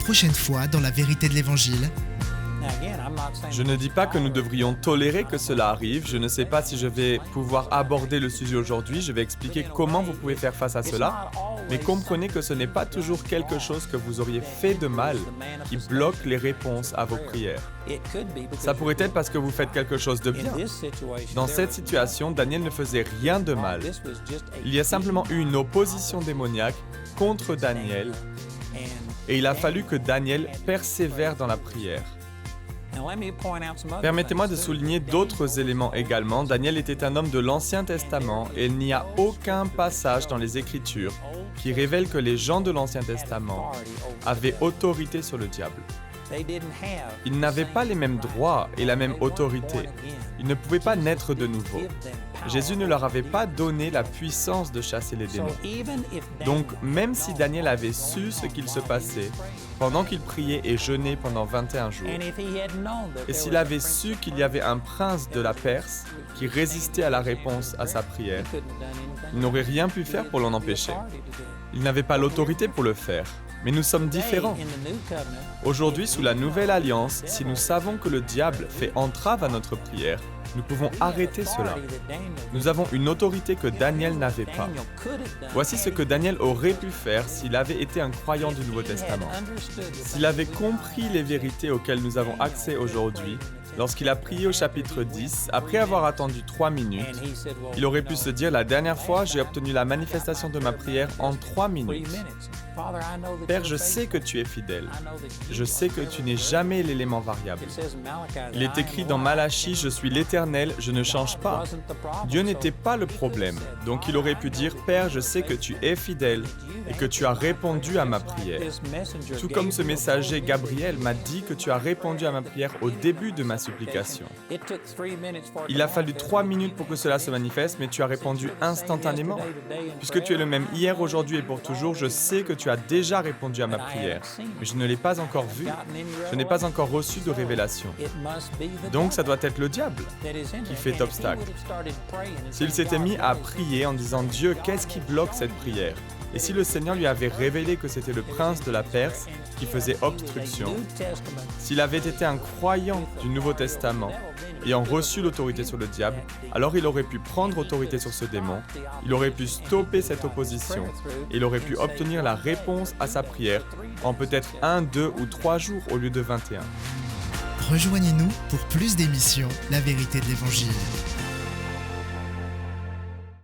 prochaine fois dans la vérité de l'Évangile. Je ne dis pas que nous devrions tolérer que cela arrive. Je ne sais pas si je vais pouvoir aborder le sujet aujourd'hui. Je vais expliquer comment vous pouvez faire face à cela. Mais comprenez que ce n'est pas toujours quelque chose que vous auriez fait de mal qui bloque les réponses à vos prières. Ça pourrait être parce que vous faites quelque chose de bien. Dans cette situation, Daniel ne faisait rien de mal. Il y a simplement eu une opposition démoniaque contre Daniel et il a fallu que Daniel persévère dans la prière. Permettez-moi de souligner d'autres éléments également. Daniel était un homme de l'Ancien Testament et il n'y a aucun passage dans les Écritures qui révèle que les gens de l'Ancien Testament avaient autorité sur le diable. Ils n'avaient pas les mêmes droits et la même autorité. Ils ne pouvaient pas naître de nouveau. Jésus ne leur avait pas donné la puissance de chasser les démons. Donc, même si Daniel avait su ce qu'il se passait pendant qu'il priait et jeûnait pendant 21 jours, et s'il avait su qu'il y avait un prince de la Perse qui résistait à la réponse à sa prière, il n'aurait rien pu faire pour l'en empêcher. Il n'avait pas l'autorité pour le faire. Mais nous sommes différents. Aujourd'hui, sous la Nouvelle Alliance, si nous savons que le diable fait entrave à notre prière, nous pouvons arrêter cela. Nous avons une autorité que Daniel n'avait pas. Voici ce que Daniel aurait pu faire s'il avait été un croyant du Nouveau Testament. S'il avait compris les vérités auxquelles nous avons accès aujourd'hui, lorsqu'il a prié au chapitre 10, après avoir attendu 3 minutes, il aurait pu se dire « La dernière fois, j'ai obtenu la manifestation de ma prière en 3 minutes. Père, je sais que tu es fidèle. Je sais que tu n'es jamais l'élément variable. Il est écrit dans Malachie, je suis l'Éternel, je ne change pas. Dieu n'était pas le problème. Donc il aurait pu dire, Père, je sais que tu es fidèle et que tu as répondu à ma prière. Tout comme ce messager Gabriel m'a dit que tu as répondu à ma prière au début de ma supplication. Il a fallu 3 minutes pour que cela se manifeste, mais tu as répondu instantanément. Puisque tu es le même hier, aujourd'hui et pour toujours, je sais que tu as déjà répondu à ma prière, mais je ne l'ai pas encore vu. Je n'ai pas encore reçu de révélation. Donc ça doit être le diable qui fait obstacle. S'il s'était mis à prier en disant « Dieu, qu'est-ce qui bloque cette prière ?» Et si le Seigneur lui avait révélé que c'était le prince de la Perse qui faisait obstruction, s'il avait été un croyant du Nouveau Testament ayant reçu l'autorité sur le diable, alors il aurait pu prendre autorité sur ce démon, il aurait pu stopper cette opposition et il aurait pu obtenir la réponse à sa prière en peut-être 1, 2 ou 3 jours au lieu de 21. Rejoignez-nous pour plus d'émissions La vérité de l'Évangile.